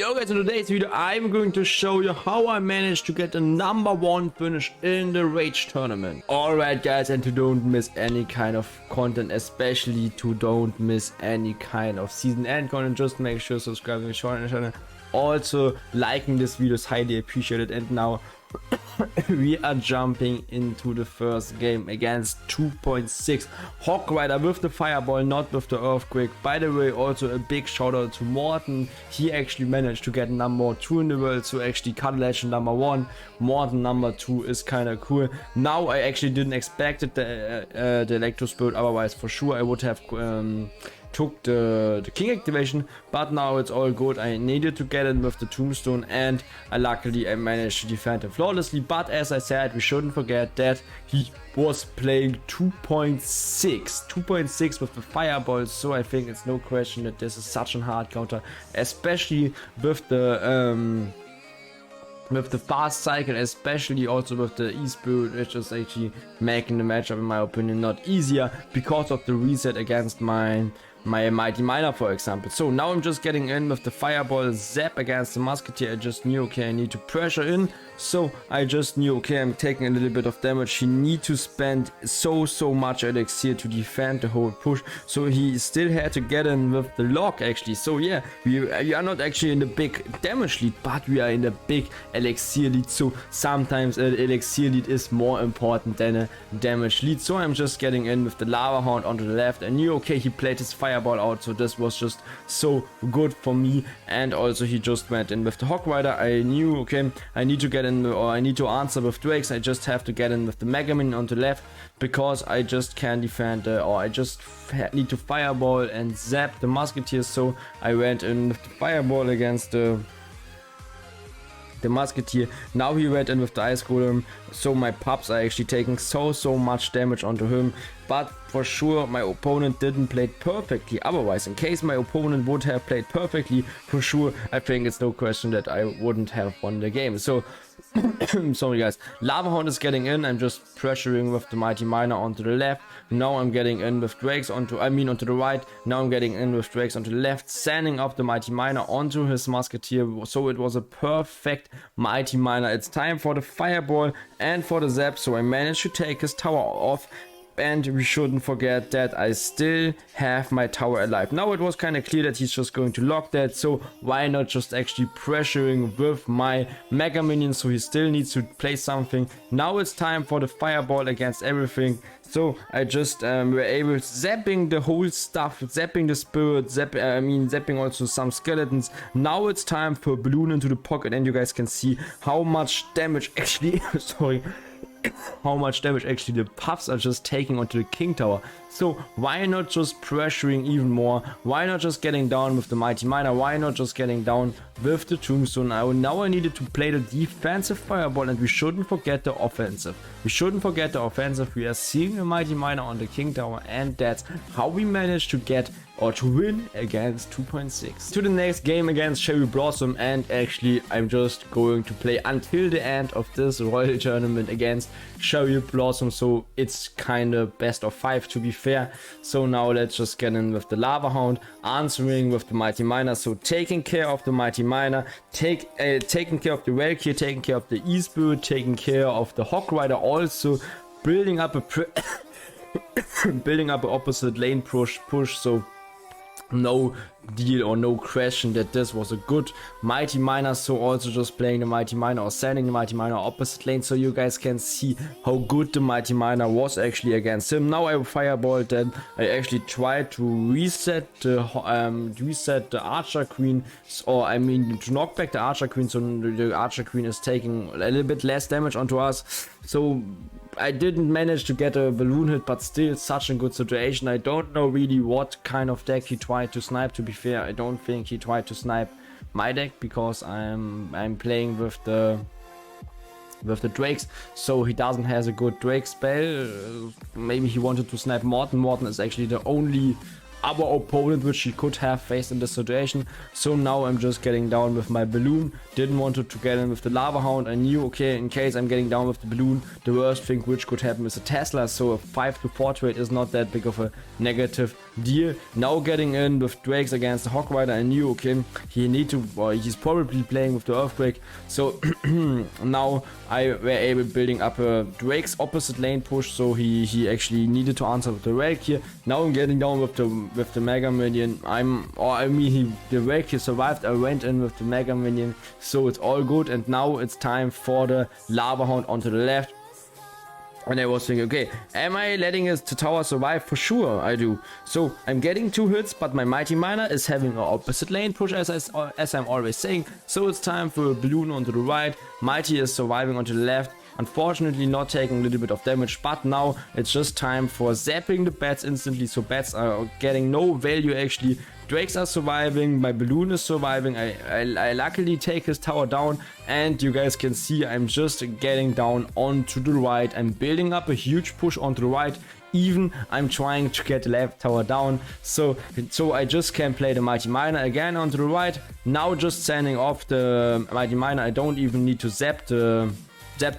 Yo guys, in today's video I'm going to show you how I managed to get the #1 finish in the Rage tournament. Alright guys, and to don't miss any kind of content, especially to don't miss any kind of season end content, just make sure subscribing to the channel. Also liking this video is highly appreciated. And now we are jumping into the first game against 2.6 Hawk Rider with the fireball, not with the earthquake. By the way, also a big shout out to Morten. He actually managed to get #2 in the world, so actually CarlTheLegend #1, Morten #2 is kind of cool. Now I actually didn't expect it, the electro spirit, otherwise for sure I would have took the king activation, but now it's all good. I needed to get in with the tombstone, and luckily I managed to defend him flawlessly. But as I said, we shouldn't forget that he was playing 2.6 with the fireball, so I think it's no question that this is such a hard counter, especially with the fast cycle, especially also with the E-Spirit, which is actually making the matchup, in my opinion, not easier because of the reset against my Mighty Miner, for example. So now I'm just getting in with the fireball zap against the musketeer. I just knew, okay, I need to pressure in, so I just knew, okay, I'm taking a little bit of damage. He need to spend so much elixir to defend the whole push, so he still had to get in with the lock actually. So yeah, we are not actually in the big damage lead, but we are in the big elixir lead. So sometimes an elixir lead is more important than a damage lead. So I'm just getting in with the lava hound onto the left. I knew, okay, he played his fireball out, so this was just so good for me. And also he just went in with the Hawk Rider. I knew, okay, I need to get in, or I need to answer with Drakes. I just have to get in with the Mega Minion on the left, because I just can't defend, or I just need to fireball and zap the musketeers. So I went in with the fireball against the musketeer. Now he went in with the ice golem, so my pups are actually taking so much damage onto him. But for sure my opponent didn't play perfectly. Otherwise, in case my opponent would have played perfectly, for sure I think it's no question that I wouldn't have won the game. So sorry guys, Lava Hound is getting in. I'm just pressuring with the Mighty Miner onto the left. Now I'm getting in with Drakes onto the right. Now I'm getting in with Drakes onto the left, sending up the Mighty Miner onto his musketeer. So it was a perfect Mighty Miner. It's time for the fireball and for the zap, so I managed to take his tower off. And we shouldn't forget that I still have my tower alive. Now it was kind of clear that he's just going to lock that, so why not just actually pressuring with my Mega Minion, so he still needs to play something. Now it's time for the fireball against everything. So I just were able zapping the whole stuff, zapping the spirit, zapping also some skeletons. Now it's time for balloon into the pocket, and you guys can see how much damage actually sorry, how much damage actually the puffs are just taking onto the king tower. So why not just pressuring even more? Why not just getting down with the Mighty Miner? Why not just getting down with the tombstone? Now I needed to play the defensive fireball, and we shouldn't forget the offensive. We shouldn't forget the offensive. We are seeing the Mighty Miner on the king tower, and that's how we managed to get or to win against 2.6. To the next game against Cherry Blossom, and actually I'm just going to play until the end of this Royal tournament against Cherry Blossom, so it's kind of best of 5 to be fair. So now let's just get in with the Lava Hound, answering with the Mighty Miner, so taking care of the Mighty Miner, taking care of the Valkyrie, taking care of the E-Spirit, taking care of the Hawk Rider, also building up a building up an opposite lane push, so no deal or no question that this was a good Mighty Miner. So also just playing the Mighty Miner or sending the Mighty Miner opposite lane, so you guys can see how good the Mighty Miner was actually against him. Now I fireballed that. I actually tried to reset the Archer Queen, or I mean to knock back the Archer Queen, so the Archer Queen is taking a little bit less damage onto us. So I didn't manage to get a balloon hit, but still such a good situation. I don't know really what kind of deck he tried to snipe. To be fair, I don't think he tried to snipe my deck, because I'm playing with the Drakes, so he doesn't have a good Drake spell. Maybe he wanted to snipe Morten. Morten is actually the only other opponent which he could have faced in this situation. So now I'm just getting down with my balloon. Didn't want to get in with the Lava Hound. I knew, okay, in case I'm getting down with the balloon, the worst thing which could happen is a Tesla. So a 5-4 trade is not that big of a negative deal. Now getting in with Drakes against the Hog Rider, I knew, okay, he's probably playing with the Earthquake. So now I were able building up a Drake's opposite lane push, so he actually needed to answer with the Rake here. Now I'm getting down with the Mega Minion. The Rake here survived. I went in with the Mega Minion, so it's all good. And now it's time for the Lava Hound onto the left. And I was thinking, okay, am I letting his tower survive? For sure I do. So I'm getting 2 hits, but my Mighty Miner is having an opposite lane push, as I'm always saying. So it's time for a balloon onto the right. Mighty is surviving onto the left. Unfortunately not taking a little bit of damage, but now it's just time for zapping the bats instantly, so bats are getting no value actually. Drakes are surviving, my balloon is surviving, I luckily take his tower down, and you guys can see I'm just getting down onto the right. I'm building up a huge push onto the right, even I'm trying to get the left tower down, so I just can play the Mighty Miner again onto the right. Now just sending off the Mighty Miner, I don't even need to zap the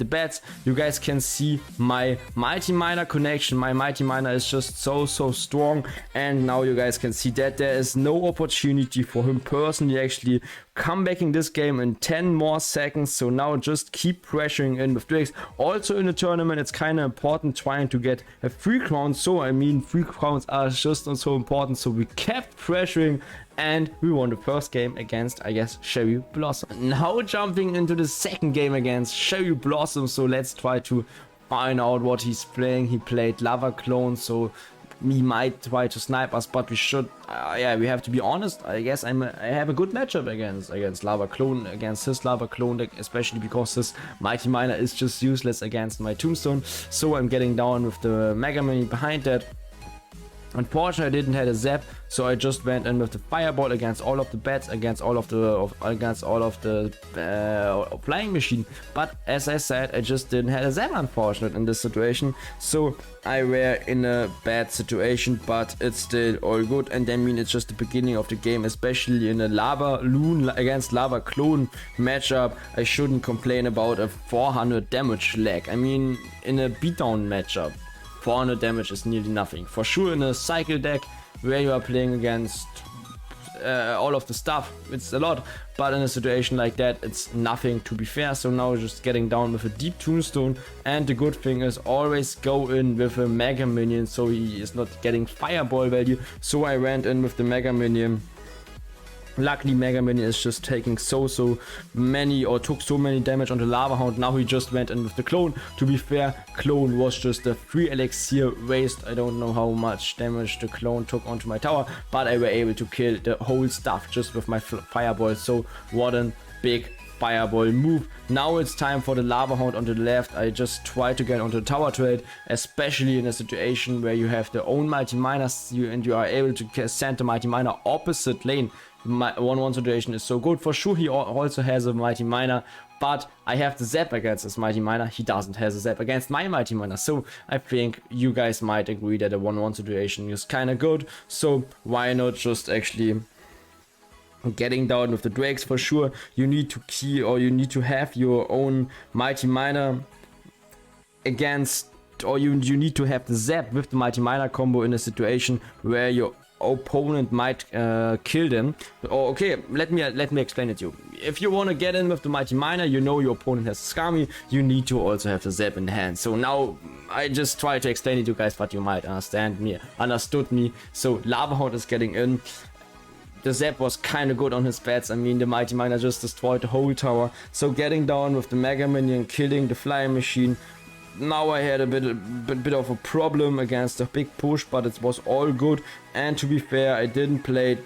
bats. You guys can see my Mighty Miner connection. My Mighty Miner is just so strong, and now you guys can see that there is no opportunity for him personally actually comebacking this game in 10 more seconds. So now just keep pressuring in with Drakes. Also in the tournament it's kind of important trying to get a 3 crowns, so I mean 3 crowns are just not so important, so we kept pressuring and we won the first game against, I guess, Cherry Blossom. Now jumping into the second game against Cherry Blossom, so let's try to find out what he's playing. He played Lava Clone, so he might try to snipe us, but we should, yeah, we have to be honest. I guess I have a good matchup against Lava Clone, against his Lava Clone deck, especially because his Mighty Miner is just useless against my Tombstone. So I'm getting down with the Mega Mini behind that. Unfortunately, I didn't have a zap, so I just went in with the fireball against all of the bats, against all of the flying machine. But as I said, I just didn't have a zap, unfortunately, in this situation. So I were in a bad situation, but it's still all good. And I mean, it's just the beginning of the game, especially in a Lavaloon against Lava Clone matchup. I shouldn't complain about a 400 damage lag. I mean, in a beatdown matchup, 400 damage is nearly nothing. For sure in a cycle deck where you are playing against all of the stuff, it's a lot, but in a situation like that it's nothing, to be fair. So now just getting down with a deep Tombstone, and the good thing is always go in with a Mega Minion so he is not getting fireball value. So I went in with the Mega Minion. Luckily Mega Minion is just taking so many, or took so many damage on the Lava Hound. Now he just went in with the Clone. To be fair, Clone was just a 3 elixir waste. I don't know how much damage the Clone took onto my tower, but I were able to kill the whole stuff just with my fireball. So what a big fireball move. Now it's time for the Lava Hound on the left. I just try to get onto the tower trade, especially in a situation where you have the own Mighty Miners and you are able to send the Mighty Miner opposite lane. My 1-1 situation is so good. For sure he also has a Mighty Miner, but I have the zap against this Mighty Miner. He doesn't have a zap against my Mighty Miner. So I think you guys might agree that a 1-1 situation is kind of good. So why not just actually getting down with the Drakes? For sure you need to key, or you need to have your own Mighty Miner against, or you need to have the zap with the Mighty Miner combo in a situation where your opponent might kill them. Oh, okay, let me explain it to you. If you want to get in with the Mighty Miner, you know your opponent has Skami, you need to also have the zap in hand. So now I just try to explain it to you guys, but you might understood me. So Lava Hound is getting in. The zap was kind of good on his bats. I mean, the Mighty Miner just destroyed the whole tower. So getting down with the Mega Minion, killing the flying machine. Now I had a bit of a problem against the big push, but it was all good. And to be fair, I didn't play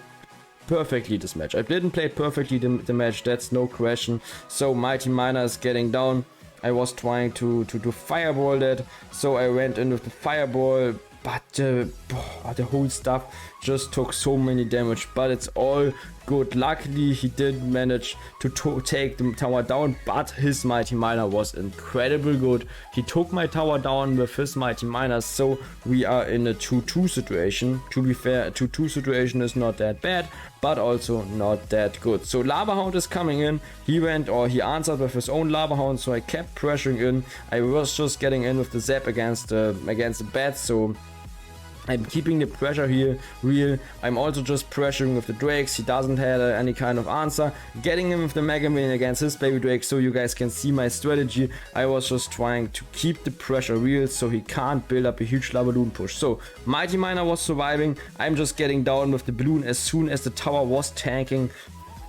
perfectly this match. I didn't play perfectly the match, that's no question. So Mighty Miner is getting down. I was trying to fireball that, so I went in with the fireball, but the whole stuff just took so many damage, but it's all good. Luckily he did manage to take the tower down, but his Mighty Miner was incredibly good. He took my tower down with his Mighty Miner, so we are in a 2-2 situation. To be fair, a 2-2 situation is not that bad, but also not that good. So Lava Hound is coming in. He answered with his own Lava Hound, so I kept pressuring in. I was just getting in with the zap against the bats, so I'm keeping the pressure here real. I'm also just pressuring with the Drakes. He doesn't have any kind of answer. Getting him with the Mega Minion against his baby Drake, so you guys can see my strategy. I was just trying to keep the pressure real so he can't build up a huge Lavaloon push. So Mighty Miner was surviving. I'm just getting down with the balloon as soon as the tower was tanking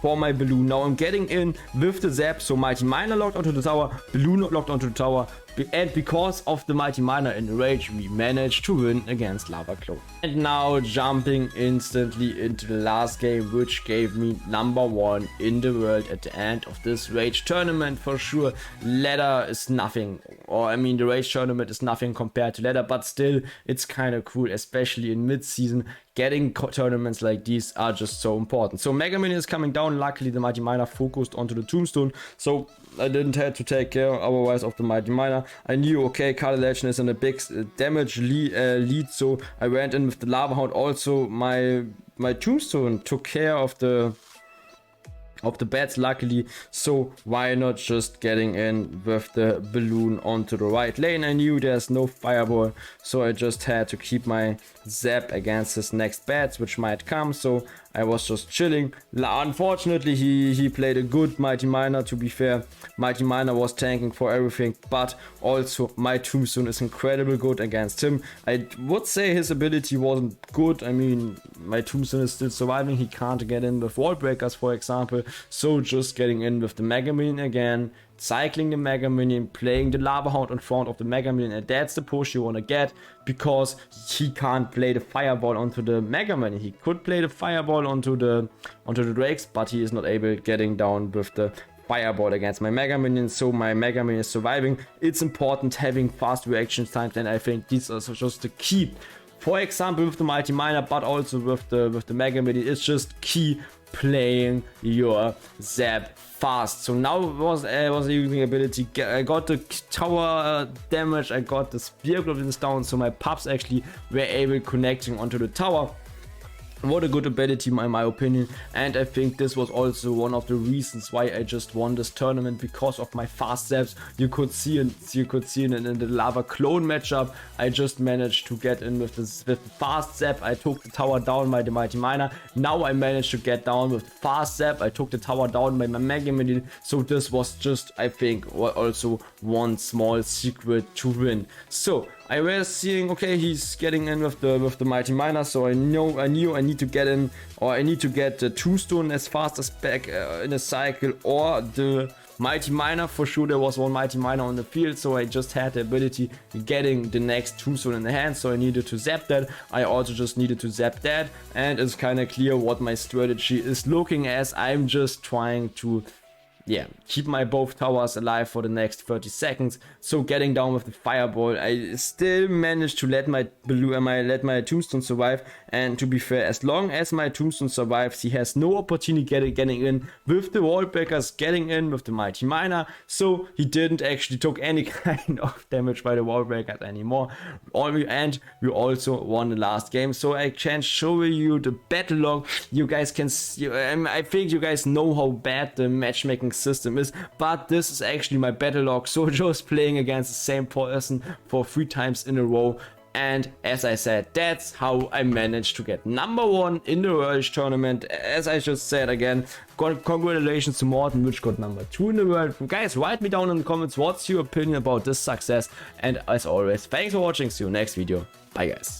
for my balloon. Now I'm getting in with the zap, so Mighty Miner locked onto the tower, balloon locked onto the tower, and because of the Mighty Miner in the rage, we managed to win against Lava Clone. And now jumping instantly into the last game, which gave me #1 in the world at the end of this rage tournament. For sure, ladder is nothing, or I mean the rage tournament is nothing compared to ladder, but still it's kind of cool, especially in mid-season. Getting tournaments like these are just so important. So Mega Minion is coming down. Luckily the Mighty Miner focused onto the tombstone, so I didn't have to take care otherwise of the Mighty Miner. I knew, okay, CarlTheLegend is in a big damage lead, so I went in with the Lava Hound. Also my tombstone took care of the bats, luckily, so why not just getting in with the balloon onto the right lane. I knew there's no fireball, so I just had to keep my zap against his next bats, which might come, so I was just chilling. Unfortunately, he played a good Mighty Miner. To be fair, Mighty Miner was tanking for everything, but also my tombstone is incredibly good against him. I would say his ability wasn't good. I mean, my tombstone is still surviving. He can't get in with wall breakers, for example, so just getting in with the Mega Minion again, cycling the Mega Minion, playing the Lava Hound in front of the Mega Minion, and that's the push you want to get, because he can't play the Fireball onto the Mega Minion. He could play the Fireball onto the Drakes, but he is not able getting down with the Fireball against my Mega Minion, so my Mega Minion is surviving. It's important having fast reaction times, and I think these are just the key. For example, with the Mighty Miner, but also with the Mega Minion, it's just key playing your zap fast. So now was using ability. I got the tower damage, I got the spear goblins down, so my pups actually were able connecting onto the tower. What a good ability in my opinion, and I think this was also one of the reasons why I just won this tournament, because of my fast zaps. You could see it in the Lava Clone matchup. I just managed to get in with the fast zap. I took the tower down by the Mighty Miner. Now I managed to get down with the fast zap. I took the tower down by my Mega Minion. So this was just, I think, also one small secret to win. So I was seeing, okay, he's getting in with the Mighty Miner, so I knew I need to get in, or I need to get the tombstone as fast as back in a cycle, or the Mighty Miner. For sure there was one Mighty Miner on the field, so I just had the ability getting the next tombstone in the hand, so I needed to zap that. I also just needed to zap that, and it's kind of clear what my strategy is looking as. I'm just trying to keep my both towers alive for the next 30 seconds. So getting down with the fireball, I still managed to let my tombstone survive. And to be fair, as long as my tombstone survives, he has no opportunity getting in with the wall breakers, getting in with the Mighty Miner. So he didn't actually took any kind of damage by the wall breakers anymore. And we also won the last game. So I can show you the battle log. You guys can see, I think you guys know how bad the matchmaking system is, but this is actually my battle log. So just playing against the same person for 3 times in a row, and as I said, that's how I managed to get #1 in the World tournament. As I just said again, congratulations to Morten, which got #2 in the world. Guys, write me down in the comments what's your opinion about this success, and as always, thanks for watching. See you next video. Bye guys.